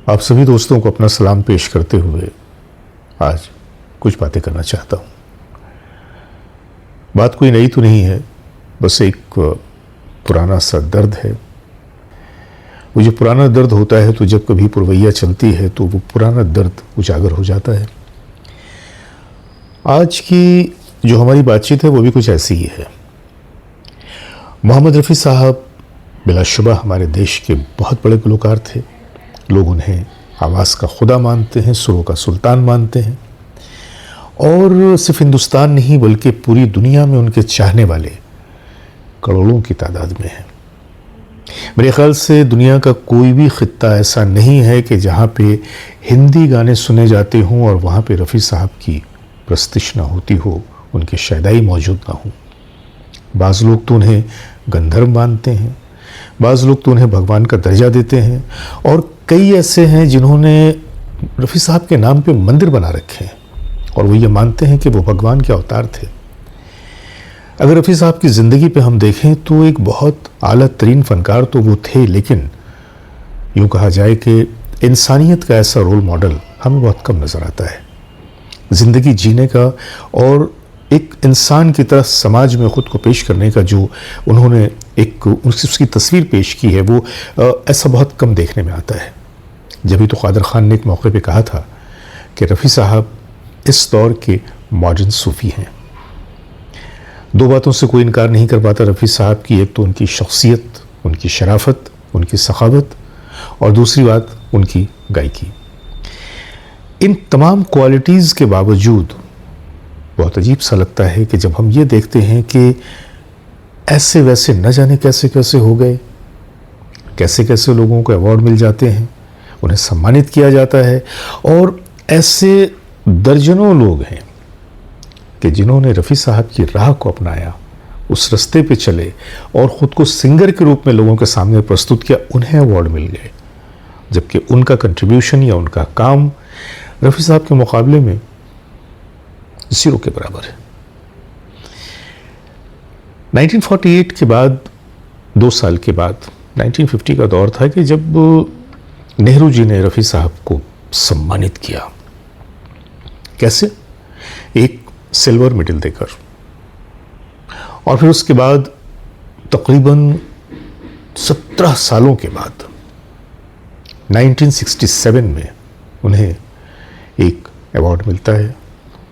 आप सभी दोस्तों को अपना सलाम पेश करते हुए आज कुछ बातें करना चाहता हूँ। बात कोई नई तो नहीं है, बस एक पुराना सा दर्द है। वो जो पुराना दर्द होता है तो जब कभी पुरवैया चलती है तो वो पुराना दर्द उजागर हो जाता है। आज की जो हमारी बातचीत है वो भी कुछ ऐसी ही है। मोहम्मद रफ़ी साहब बिलाशुबा हमारे देश के बहुत बड़े गुलकार थे। लोग उन्हें आवाज़ का खुदा मानते हैं, सुरों का सुल्तान मानते हैं और सिर्फ हिंदुस्तान नहीं बल्कि पूरी दुनिया में उनके चाहने वाले करोड़ों की तादाद में हैं। मेरे ख्याल से दुनिया का कोई भी खित्ता ऐसा नहीं है कि जहाँ पे हिंदी गाने सुने जाते हों और वहाँ पे रफ़ी साहब की प्रस्तिश ना होती हो, उनकी शायदाई मौजूद ना हो। बाज़ लोग तो उन्हें गंधर्व मानते हैं, बाज़ लोग तो उन्हें भगवान का दर्जा देते हैं और कई ऐसे हैं जिन्होंने रफ़ी साहब के नाम पे मंदिर बना रखे हैं और वो ये मानते हैं कि वो भगवान के अवतार थे। अगर रफ़ी साहब की ज़िंदगी पे हम देखें तो एक बहुत आला तरीन फ़नकार तो वो थे, लेकिन यूँ कहा जाए कि इंसानियत का ऐसा रोल मॉडल हमें बहुत कम नज़र आता है। ज़िंदगी जीने का और एक इंसान की तरह समाज में ख़ुद को पेश करने का जो उन्होंने एक उसकी तस्वीर पेश की है, वो ऐसा बहुत कम देखने में आता है। जब ही तो क़ादर ख़ान ने एक मौके पे कहा था कि रफ़ी साहब इस दौर के मॉडर्न सूफ़ी हैं। दो बातों से कोई इनकार नहीं कर पाता रफ़ी साहब की, एक तो उनकी शख्सियत, उनकी शराफत, उनकी सखावत और दूसरी बात उनकी गायकी। इन तमाम क्वालिटीज़ के बावजूद बहुत अजीब सा लगता है कि जब हम ये देखते हैं कि ऐसे वैसे न जाने कैसे कैसे हो गए, कैसे कैसे लोगों को अवार्ड मिल जाते हैं, उन्हें सम्मानित किया जाता है और ऐसे दर्जनों लोग हैं कि जिन्होंने रफ़ी साहब की राह को अपनाया, उस रास्ते पे चले और ख़ुद को सिंगर के रूप में लोगों के सामने प्रस्तुत किया, उन्हें अवार्ड मिल गए, जबकि उनका कंट्रीब्यूशन या उनका काम रफ़ी साहब के मुकाबले में ज़ीरो के बराबर है। 1948 के बाद 2 साल के बाद 1950 का दौर था कि जब नेहरू जी ने रफ़ी साहब को सम्मानित किया। कैसे? एक सिल्वर मेडल देकर। और फिर उसके बाद तकरीबन 17 सालों के बाद 1967 में उन्हें एक अवार्ड मिलता है,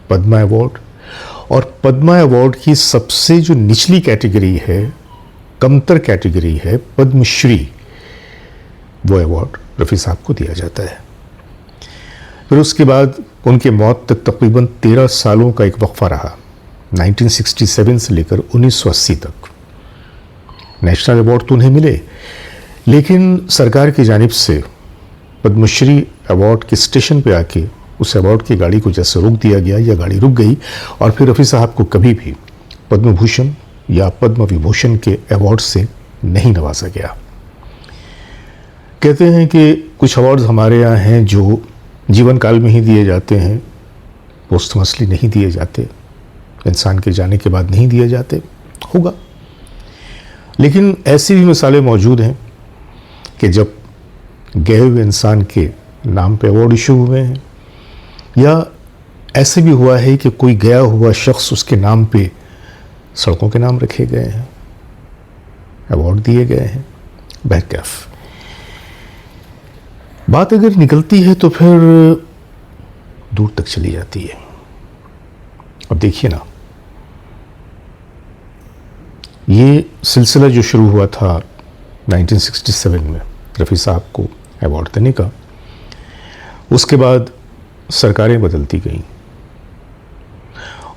पद्मा अवार्ड। और पद्मा अवार्ड की सबसे जो निचली कैटेगरी है, कमतर कैटेगरी है, पद्मश्री, वो अवार्ड रफ़ी साहब को दिया जाता है। फिर उसके बाद उनके मौत तक तकरीबन 13 सालों का एक वक्फा रहा, 1967 से लेकर 1980 तक। नेशनल अवार्ड तो उन्हें मिले, लेकिन सरकार की जानिब से पद्मश्री अवार्ड के स्टेशन पे आके उस अवार्ड की गाड़ी को जैसे रोक दिया गया या गाड़ी रुक गई और फिर रफ़ी साहब को कभी भी पद्म भूषण या पद्म विभूषण के अवार्ड से नहीं नवाजा गया। कहते हैं कि कुछ अवार्ड्स हमारे यहाँ हैं जो जीवन काल में ही दिए जाते हैं, पोस्टमसली नहीं दिए जाते, इंसान के जाने के बाद नहीं दिए जाते, होगा। लेकिन ऐसी भी मिसालें मौजूद हैं कि जब गए हुए इंसान के नाम पे अवार्ड इशू हुए हैं, या ऐसे भी हुआ है कि कोई गया हुआ शख्स, उसके नाम पे सड़कों के नाम रखे गए हैं, अवार्ड दिए गए हैं। बहरकैफ बात अगर निकलती है तो फिर दूर तक चली जाती है। अब देखिए ना, ये सिलसिला जो शुरू हुआ था 1967 में रफ़ी साहब को अवार्ड देने का, उसके बाद सरकारें बदलती गईं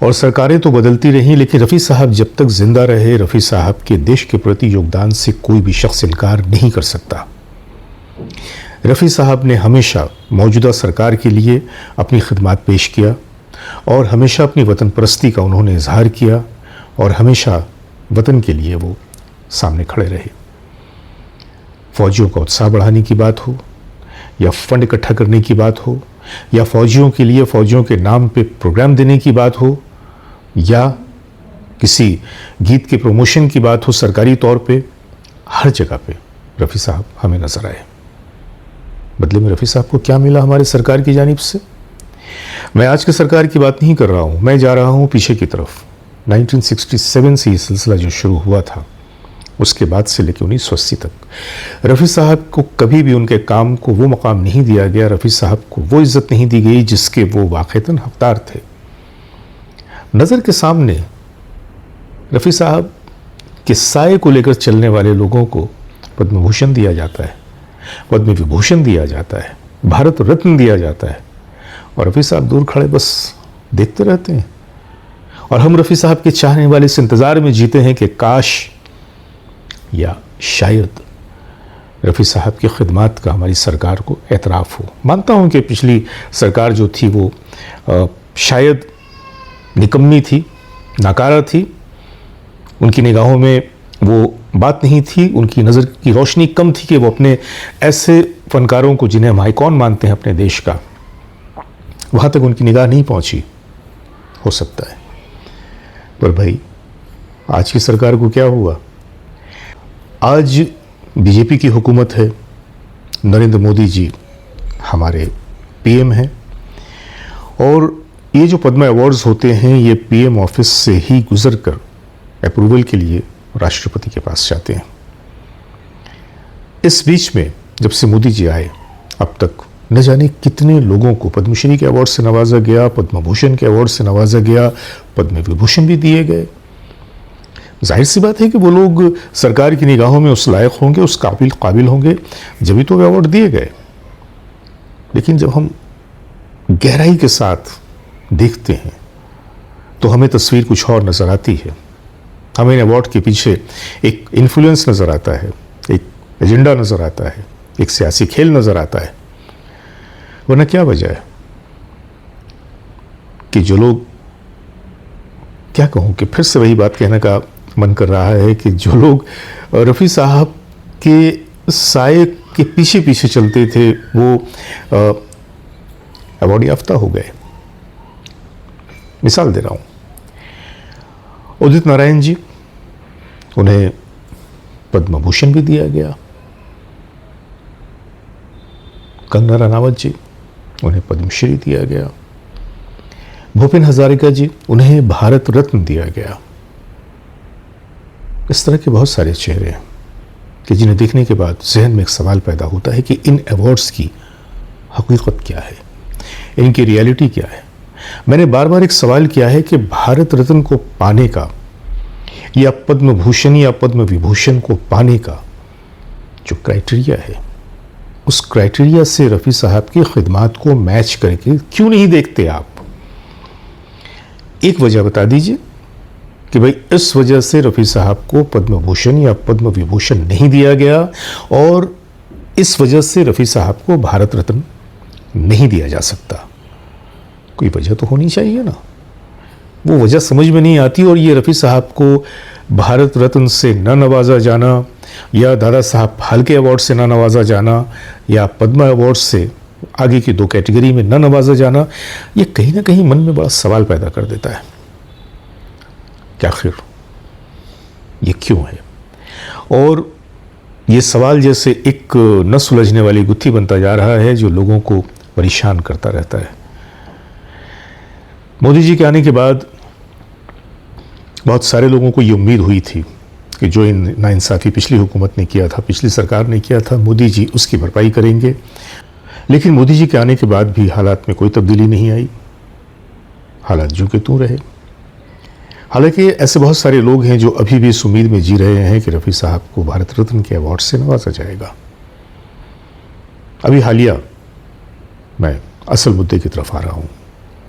और सरकारें तो बदलती रहीं, लेकिन रफ़ी साहब जब तक ज़िंदा रहे, रफ़ी साहब के देश के प्रति योगदान से कोई भी शख्स इनकार नहीं कर सकता। रफ़ी साहब ने हमेशा मौजूदा सरकार के लिए अपनी खिदमत पेश किया और हमेशा अपनी वतन परस्ती का उन्होंने इजहार किया और हमेशा वतन के लिए वो सामने खड़े रहे। फ़ौजियों का उत्साह बढ़ाने की बात हो या फ़ंड इकट्ठा करने की बात हो या फ़ौजियों के लिए फ़ौजियों के नाम पे प्रोग्राम देने की बात हो या किसी गीत के प्रमोशन की बात हो सरकारी तौर पे, हर जगह पे रफ़ी साहब हमें नज़र आए। बदले में रफ़ी साहब को क्या मिला हमारी सरकार की जानिब से? मैं आज की सरकार की बात नहीं कर रहा हूँ, मैं जा रहा हूँ पीछे की तरफ। 1967 से ये सिलसिला जो शुरू हुआ था, उसके बाद से लेकर 1980 तक रफ़ी साहब को कभी भी उनके काम को वो मकाम नहीं दिया गया, रफ़ी साहब को वो इज़्ज़त नहीं दी गई जिसके वो वाक़ईतन हकदार थे। नज़र के सामने रफ़ी साहब के साए को लेकर चलने वाले लोगों को पद्म भूषण दिया जाता है, पद्म विभूषण दिया जाता है, भारत रत्न दिया जाता है, और रफ़ी साहब दूर खड़े बस देखते रहते हैं। और हम रफ़ी साहब के चाहने वाले इस इंतज़ार में जीते हैं कि काश या शायद रफ़ी साहब की खिदमत का हमारी सरकार को एतराफ़ हो। मानता हूँ कि पिछली सरकार जो थी वो शायद निकम्मी थी, नाकारा थी, उनकी निगाहों में वो बात नहीं थी, उनकी नज़र की रोशनी कम थी कि वो अपने ऐसे फ़नकारों को जिन्हें हम आइकॉन मानते हैं अपने देश का, वहाँ तक उनकी निगाह नहीं पहुँची, हो सकता है। पर भाई आज की सरकार को क्या हुआ? आज बीजेपी की हुकूमत है, नरेंद्र मोदी जी हमारे पीएम हैं, और ये जो पद्म अवार्ड्स होते हैं ये पीएम ऑफिस से ही गुजर कर अप्रूवल के लिए राष्ट्रपति के पास जाते हैं। इस बीच में जब से मोदी जी आए अब तक न जाने कितने लोगों को पद्मश्री के अवार्ड से नवाजा गया, पद्म भूषण के अवार्ड से नवाजा गया, पद्म विभूषण भी दिए गए। जाहिर सी बात है कि वो लोग सरकार की निगाहों में उस लायक होंगे, उस काबिल होंगे, जब भी तो वे अवार्ड दिए गए। लेकिन जब हम गहराई के साथ देखते हैं तो हमें तस्वीर कुछ और नज़र आती है। हमें इन अवार्ड के पीछे एक इन्फ्लुएंस नज़र आता है, एक एजेंडा नज़र आता है, एक सियासी खेल नज़र आता है। वरना क्या वजह है कि जो लोग, क्या कहूँ कि फिर से वही बात कहने का मन कर रहा है कि जो लोग रफ़ी साहब के साए के पीछे पीछे चलते थे वो अवार्ड याफ्ता हो गए। मिसाल दे रहा हूँ, उदित नारायण जी, उन्हें पद्म भूषण भी दिया गया। कंगना रनावत जी, उन्हें पद्मश्री दिया गया। भूपेन हजारिका जी, उन्हें भारत रत्न दिया गया। इस तरह के बहुत सारे चेहरे हैं कि जिन्हें देखने के बाद जहन में एक सवाल पैदा होता है कि इन अवार्ड्स की हकीकत क्या है, इनकी रियलिटी क्या है। मैंने बार बार एक सवाल किया है कि भारत रत्न को पाने का या पद्म भूषण या पद्म विभूषण को पाने का जो क्राइटेरिया है, उस क्राइटेरिया से रफ़ी साहब की खिदमत को मैच करके क्यों नहीं देखते आप? एक वजह बता दीजिए कि भाई इस वजह से रफ़ी साहब को पद्म भूषण या पद्म विभूषण नहीं दिया गया, और इस वजह से रफ़ी साहब को भारत रत्न नहीं दिया जा सकता। कोई वजह तो होनी चाहिए ना। वो वजह समझ में नहीं आती, और ये रफ़ी साहब को भारत रत्न से न नवाजा जाना, या दादा साहब फाल्के अवार्ड से न नवाजा जाना, या पद्म अवार्ड से आगे की दो कैटेगरी में न नवाजा जाना, ये कहीं ना कहीं मन में बड़ा सवाल पैदा कर देता है कि आखिर ये क्यों है। और ये सवाल जैसे एक न सुलझने वाली गुत्थी बनता जा रहा है जो लोगों को परेशान करता रहता है। मोदी जी के आने के बाद बहुत सारे लोगों को ये उम्मीद हुई थी कि जो नाइंसाफ़ी पिछली हुकूमत ने किया था, पिछली सरकार ने किया था, मोदी जी उसकी भरपाई करेंगे। लेकिन मोदी जी के आने के बाद भी हालात में कोई तब्दीली नहीं आई, हालात जो के त्यों रहे। हालांकि ऐसे बहुत सारे लोग हैं जो अभी भी इस उम्मीद में जी रहे हैं कि रफ़ी साहब को भारत रत्न के अवार्ड से नवाजा जाएगा। अभी हालिया मैं असल मुद्दे की तरफ आ रहा हूँ।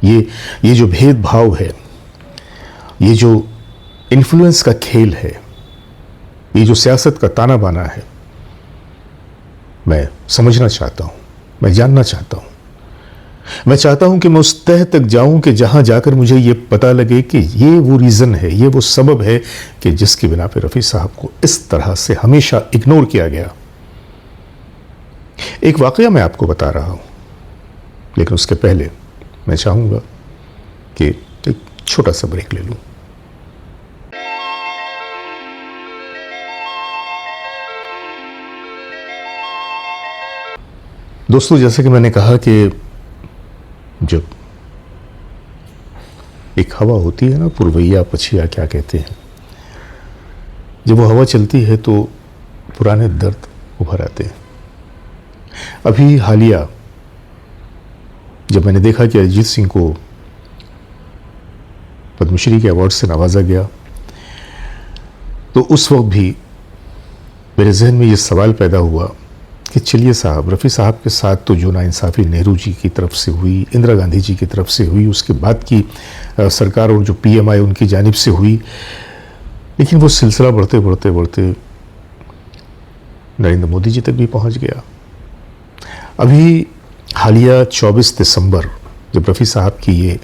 ये जो भेदभाव है, ये जो इन्फ्लुएंस का खेल है, ये जो सियासत का ताना बाना है, मैं समझना चाहता हूँ, मैं जानना चाहता हूँ। मैं चाहता हूँ कि मैं उस तह तक जाऊँ कि जहाँ जाकर मुझे ये पता लगे कि ये वो रीज़न है, ये वो सबब है कि जिसकी बिना पे रफ़ी साहब को इस तरह से हमेशा इग्नोर किया गया। एक वाक़या मैं आपको बता रहा हूँ, लेकिन उसके पहले मैं चाहूँगा कि एक छोटा सा ब्रेक ले लूँ। दोस्तों, जैसे कि मैंने कहा कि जब एक हवा होती है ना, पुरवैया पछिया क्या कहते हैं, जब वो हवा चलती है तो पुराने दर्द उभर आते हैं। अभी हालिया जब मैंने देखा कि अरिजीत सिंह को पद्मश्री के अवार्ड से नवाजा गया, तो उस वक्त भी मेरे जहन में ये सवाल पैदा हुआ कि चलिए साहब, रफ़ी साहब के साथ तो जो नाइंसाफ़ी नेहरू जी की तरफ से हुई, इंदिरा गांधी जी की तरफ से हुई, उसके बाद की सरकार और जो पीएमआई उनकी जानिब से हुई, लेकिन वो सिलसिला बढ़ते बढ़ते बढ़ते नरेंद्र मोदी जी तक भी पहुंच गया। अभी हालिया 24 दिसंबर जब रफ़ी साहब की ये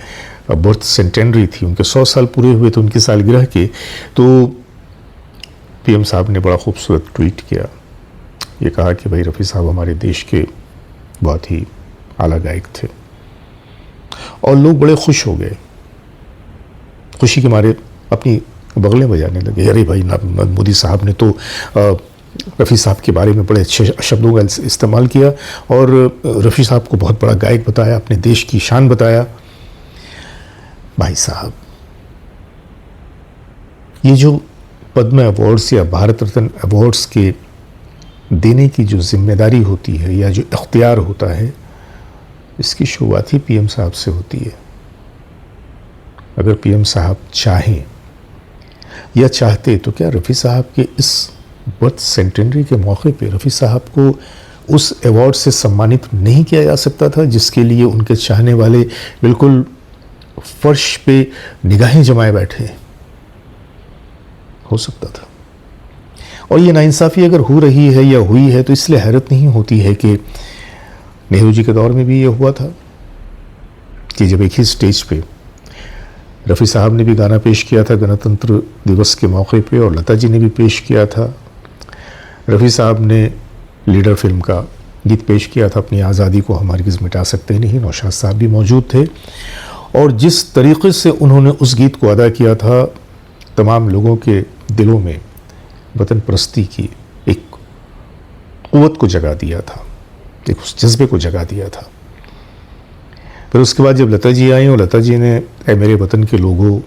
बर्थ सेंटेनरी थी, उनके 100 साल पूरे हुए थे उनकी सालगिरह के, तो पीएम साहब ने बड़ा खूबसूरत ट्वीट किया। ये कहा कि भाई रफ़ी साहब हमारे देश के बहुत ही आला गायक थे, और लोग बड़े खुश हो गए, खुशी के मारे अपनी बगलें बजाने लगे। अरे भाई, मोदी साहब ने तो रफ़ी साहब के बारे में बड़े अच्छे शब्दों का इस्तेमाल किया और रफ़ी साहब को बहुत बड़ा गायक बताया, अपने देश की शान बताया। भाई साहब, ये जो पद्म अवार्ड्स या भारत रत्न अवार्ड्स के देने की जो जिम्मेदारी होती है या जो इख्तियार होता है, इसकी शुरुआत ही पीएम साहब से होती है। अगर पीएम साहब चाहें या चाहते तो क्या रफ़ी साहब के इस बर्थ सेंटेनरी के मौके पे रफ़ी साहब को उस अवार्ड से सम्मानित नहीं किया जा सकता था, जिसके लिए उनके चाहने वाले बिल्कुल फर्श पे निगाहें जमाए बैठे? हो सकता था। और ये नाइंसाफ़ी अगर हो रही है या हुई है तो इसलिए हैरत नहीं होती है कि नेहरू जी के दौर में भी ये हुआ था कि जब एक ही स्टेज पे रफ़ी साहब ने भी गाना पेश किया था गणतंत्र दिवस के मौके पे, और लता जी ने भी पेश किया था। रफ़ी साहब ने लीडर फिल्म का गीत पेश किया था, अपनी आज़ादी को हम हरगिज़ मिटा सकते नहीं। नौशाद साहब भी मौजूद थे, और जिस तरीक़े से उन्होंने उस गीत को अदा किया था, तमाम लोगों के दिलों में वतन परस्ती की एक क़ुव्वत को जगा दिया था, एक उस जज्बे को जगा दिया था। फिर उसके बाद जब लता जी आई और लता जी ने ऐ मेरे वतन के लोगों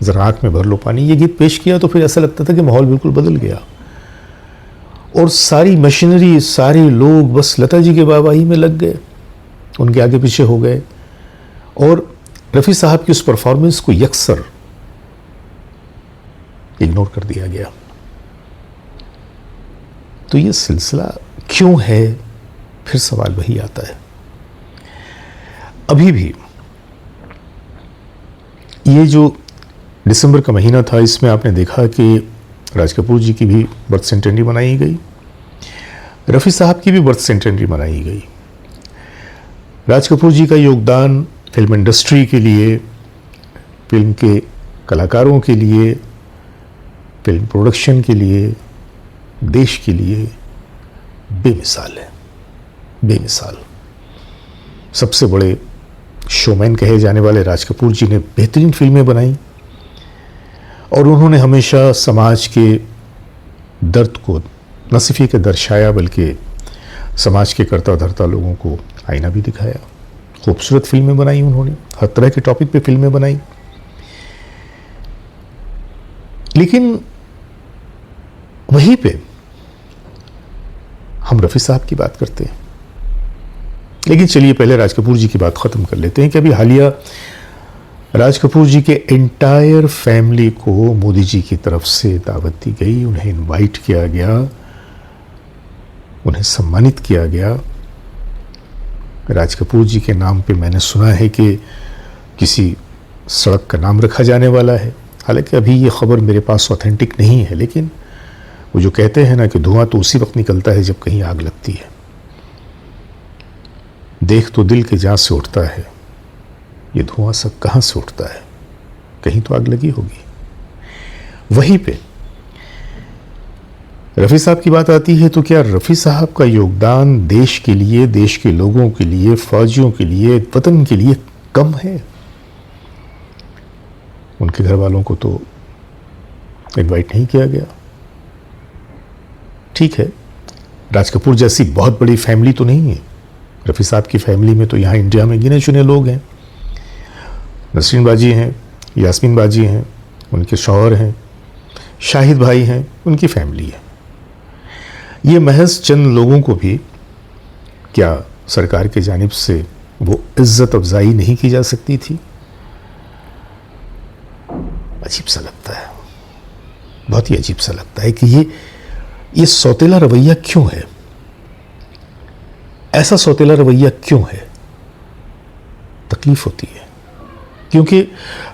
ज़रा आँख में भर लो पानी ये गीत पेश किया, तो फिर ऐसा लगता था कि माहौल बिल्कुल बदल गया, और सारी मशीनरी, सारे लोग बस लता जी के वाहवाही में लग गए, उनके आगे पीछे हो गए, और रफ़ी साहब की उस परफॉर्मेंस को यकसर इग्नोर कर दिया गया। तो ये सिलसिला क्यों है? फिर सवाल वही आता है। अभी भी ये जो दिसंबर का महीना था, इसमें आपने देखा कि राज कपूर जी की भी बर्थ सेंटेनरी मनाई गई, रफ़ी साहब की भी बर्थ सेंटेनरी मनाई गई। राज कपूर जी का योगदान फिल्म इंडस्ट्री के लिए, फिल्म के कलाकारों के लिए, फिल्म प्रोडक्शन के लिए, देश के लिए बेमिसाल है, बेमिसाल। सबसे बड़े शोमैन कहे जाने वाले राज कपूर जी ने बेहतरीन फिल्में बनाई, और उन्होंने हमेशा समाज के दर्द को न सिर्फ ये दर्शाया, बल्कि समाज के करता धरता लोगों को आईना भी दिखाया। खूबसूरत फिल्में बनाई उन्होंने, हर तरह के टॉपिक पे फिल्में बनाई। लेकिन वहीं पे हम रफ़ी साहब की बात करते हैं। लेकिन चलिए पहले राज कपूर जी की बात ख़त्म कर लेते हैं कि अभी हालिया राज कपूर जी के एंटायर फैमिली को मोदी जी की तरफ से दावत दी गई, उन्हें इनवाइट किया गया, उन्हें सम्मानित किया गया। राज कपूर जी के नाम पे मैंने सुना है कि किसी सड़क का नाम रखा जाने वाला है। हालांकि अभी ये खबर मेरे पास ऑथेंटिक नहीं है, लेकिन वो जो कहते हैं ना कि धुआं तो उसी वक्त निकलता है जब कहीं आग लगती है। देख तो दिल के जहाँ से उठता है, ये धुआं सब कहाँ से उठता है? कहीं तो आग लगी होगी। वहीं पे रफ़ी साहब की बात आती है, तो क्या रफ़ी साहब का योगदान देश के लिए, देश के लोगों के लिए, फौजियों के लिए, वतन के लिए कम है? उनके घर वालों को तो इनवाइट नहीं किया गया। ठीक है, राज कपूर जैसी बहुत बड़ी फैमिली तो नहीं है, रफ़ी साहब की फैमिली में तो यहाँ इंडिया में गिने चुने लोग हैं। नसरीन बाजी हैं, यास्मीन बाजी हैं, उनके शौहर हैं, शाहिद भाई हैं, उनकी फैमिली है। ये महज चंद लोगों को भी क्या सरकार की जानिब से वो इज्जत अफजाई नहीं की जा सकती थी? अजीब सा लगता है, बहुत ही अजीब सा लगता है कि ये सौतेला रवैया क्यों है? ऐसा सौतेला रवैया क्यों है? तकलीफ होती है, क्योंकि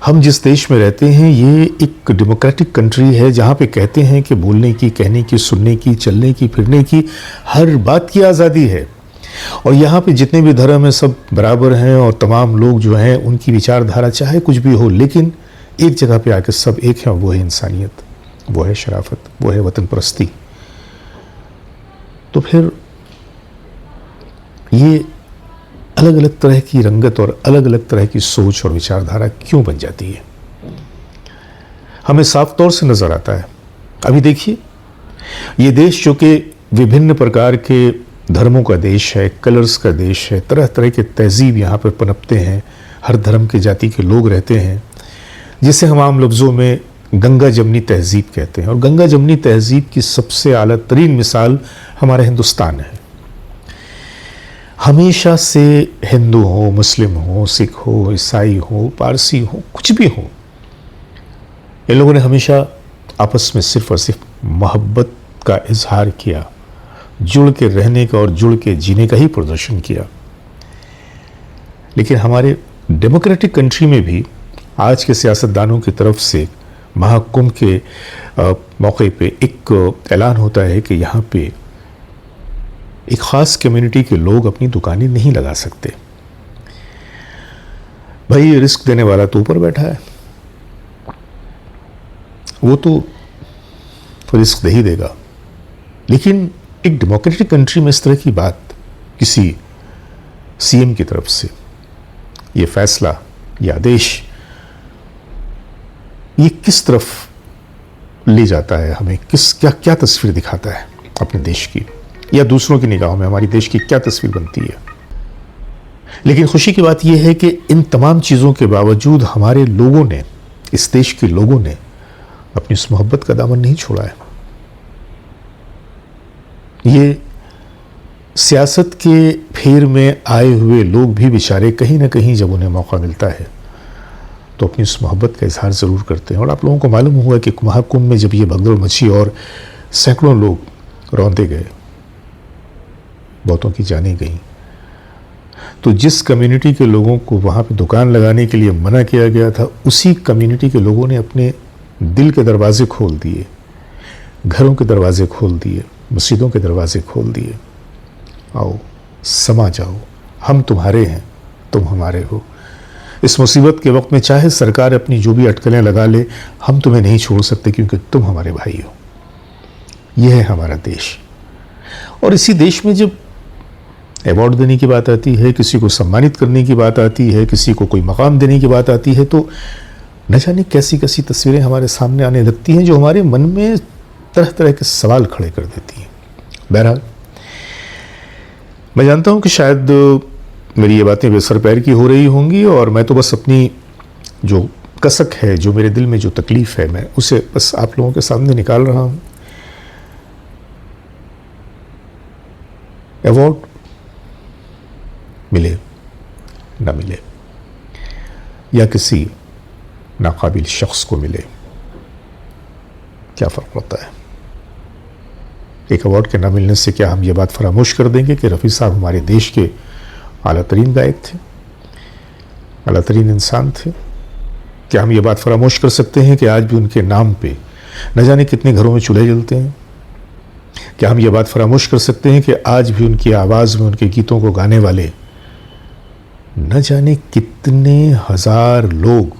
हम जिस देश में रहते हैं ये एक डेमोक्रेटिक कंट्री है, जहाँ पे कहते हैं कि बोलने की, कहने की, सुनने की, चलने की, फिरने की, हर बात की आज़ादी है। और यहाँ पे जितने भी धर्म हैं सब बराबर हैं और तमाम लोग जो हैं उनकी विचारधारा चाहे कुछ भी हो, लेकिन एक जगह पे आकर सब एक हैं, वो है इंसानियत, वो है शराफत, वो है वतन परस्ती। तो फिर ये अलग अलग तरह की रंगत और अलग अलग तरह की सोच और विचारधारा क्यों बन जाती है? हमें साफ तौर से नजर आता है। अभी देखिए, ये देश जो कि विभिन्न प्रकार के धर्मों का देश है, कलर्स का देश है, तरह तरह के तहजीब यहाँ पर पनपते हैं, हर धर्म के जाति के लोग रहते हैं, जिसे हम आम लफ्ज़ों में गंगा जमनी तहजीब कहते हैं। और गंगा जमनी तहजीब की सबसे आला तरीन मिसाल हमारा हिंदुस्तान है। हमेशा से हिंदू हो, मुस्लिम हो, सिख हो, ईसाई हो, पारसी हो, कुछ भी हो, इन लोगों ने हमेशा आपस में सिर्फ और सिर्फ मोहब्बत का इजहार किया, जुड़ के रहने का और जुड़ के जीने का ही प्रदर्शन किया। लेकिन हमारे डेमोक्रेटिक कंट्री में भी आज के सियासतदानों की तरफ से महाकुंभ के मौके पे एक ऐलान होता है कि यहाँ पे एक ख़ास कम्युनिटी के लोग अपनी दुकानें नहीं लगा सकते। भाई ये रिस्क देने वाला तो ऊपर बैठा है, वो तो रिस्क दे ही देगा। लेकिन एक डेमोक्रेटिक कंट्री में इस तरह की बात किसी सीएम की तरफ से, ये फैसला, ये आदेश, ये किस तरफ ले जाता है? हमें क्या तस्वीर दिखाता है अपने देश की, या दूसरों की निगाहों में हमारी देश की क्या तस्वीर बनती है? लेकिन खुशी की बात यह है कि इन तमाम चीज़ों के बावजूद हमारे लोगों ने, इस देश के लोगों ने अपनी इस मोहब्बत का दामन नहीं छोड़ा है। ये सियासत के फेर में आए हुए लोग भी बेचारे कहीं ना कहीं जब उन्हें मौका मिलता है तो अपनी इस मोहब्बत का इजहार ज़रूर करते हैं। और आप लोगों को मालूम हुआ कि महाकुंभ में जब ये भगदड़ मची और सैकड़ों लोग रौंदे गए, बहुतों की जानें गईं, तो जिस कम्युनिटी के लोगों को वहाँ पे दुकान लगाने के लिए मना किया गया था, उसी कम्युनिटी के लोगों ने अपने दिल के दरवाजे खोल दिए, घरों के दरवाजे खोल दिए, मस्जिदों के दरवाजे खोल दिए। आओ, समा जाओ, हम तुम्हारे हैं, तुम हमारे हो। इस मुसीबत के वक्त में चाहे सरकार अपनी जो भी अटकलें लगा ले, हम तुम्हें नहीं छोड़ सकते क्योंकि तुम हमारे भाई हो। यह है हमारा देश। और इसी देश में जब अवार्ड देने की बात आती है, किसी को सम्मानित करने की बात आती है, किसी को कोई मकाम देने की बात आती है, तो न जाने कैसी कैसी तस्वीरें हमारे सामने आने लगती हैं जो हमारे मन में तरह तरह के सवाल खड़े कर देती हैं। बहरहाल, मैं जानता हूं कि शायद मेरी ये बातें बेसर पैर की हो रही होंगी और मैं तो बस अपनी जो कसक है, जो मेरे दिल में जो तकलीफ़ है, मैं उसे बस आप लोगों के सामने निकाल रहा हूं। अवार्ड मिले ना मिले, या किसी नाकाबिल शख्स को मिले, क्या फ़र्क पड़ता है? एक अवार्ड के ना मिलने से क्या हम ये बात फरामोश कर देंगे कि रफ़ी साहब हमारे देश के आला तरीन गायक थे, आला तरीन इंसान थे? क्या हम ये बात फरामोश कर सकते हैं कि आज भी उनके नाम पे न जाने कितने घरों में चूल्हे जलते हैं? क्या हम ये बात फरामोश कर सकते हैं कि आज भी उनकी आवाज़ में, उनके गीतों को गाने वाले न जाने कितने हजार लोग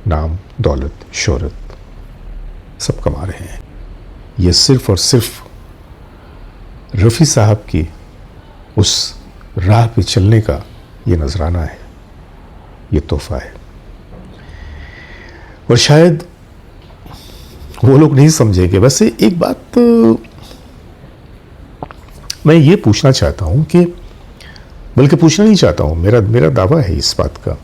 नाम, दौलत, शोहरत सब कमा रहे हैं? ये सिर्फ और सिर्फ रफ़ी साहब की उस राह पे चलने का ये नजराना है, ये तोहफा है। और शायद वो लोग नहीं समझेंगे। वैसे एक बात मैं ये पूछना चाहता हूं कि बल्कि पूछना नहीं चाहता हूँ, मेरा मेरा दावा है इस बात का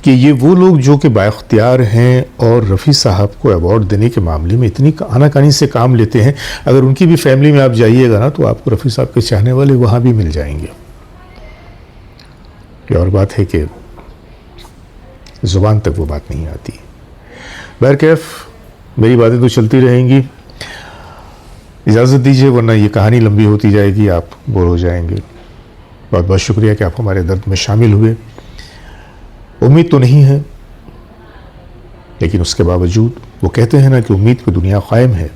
कि ये वो लोग जो कि बाइख्तियार हैं और रफ़ी साहब को अवार्ड देने के मामले में इतनी आनाकानी से काम लेते हैं, अगर उनकी भी फैमिली में आप जाइएगा ना तो आपको रफ़ी साहब के चाहने वाले वहाँ भी मिल जाएंगे। ये और बात है कि ज़ुबान तक वो बात नहीं आती। बहरकैफ मेरी बातें तो चलती रहेंगी, इजाज़त दीजिए वरना ये कहानी लंबी होती जाएगी, आप बोर हो जाएंगे। बहुत बहुत शुक्रिया कि आप हमारे दर्द में शामिल हुए। उम्मीद तो नहीं है, लेकिन उसके बावजूद वो कहते हैं ना कि उम्मीद पे दुनिया कायम है,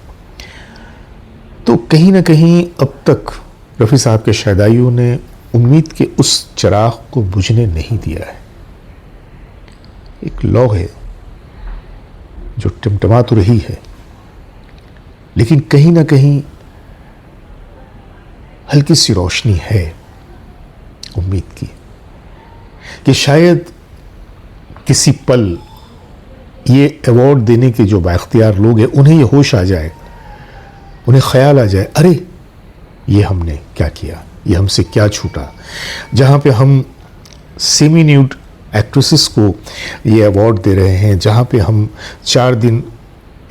तो कहीं ना कहीं अब तक रफ़ी साहब के शहदाइयों ने उम्मीद के उस चिराग को बुझने नहीं दिया है। एक लौ है जो टिमटिमा तो रही है, लेकिन कहीं ना कहीं हल्की सी रोशनी है उम्मीद की कि शायद किसी पल ये अवार्ड देने के जो बाइख्तियार लोग हैं उन्हें ये होश आ जाए, उन्हें ख्याल आ जाए, अरे ये हमने क्या किया, ये हमसे क्या छूटा। जहाँ पे हम सेमी न्यूड एक्ट्रेसेस को ये अवार्ड दे रहे हैं, जहाँ पे हम 4 दिन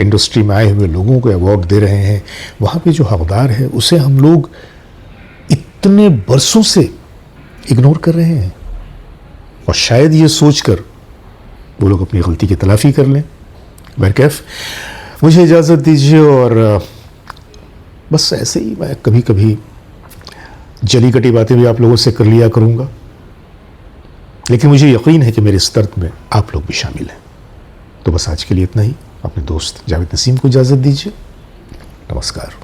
इंडस्ट्री में आए हुए लोगों को अवार्ड दे रहे हैं, वहाँ पे जो हकदार है उसे हम लोग इतने बरसों से इग्नोर कर रहे हैं। और शायद ये सोचकर वो लोग अपनी गलती की तलाफ़ी कर लें। बहरकैफ मुझे इजाज़त दीजिए, और बस ऐसे ही मैं कभी कभी जली कटी बातें भी आप लोगों से कर लिया करूँगा, लेकिन मुझे यकीन है कि मेरे इस दर्द में आप लोग भी शामिल हैं। तो बस आज के लिए इतना ही। अपने दोस्त जावेद नसीम को इजाज़त दीजिए। नमस्कार।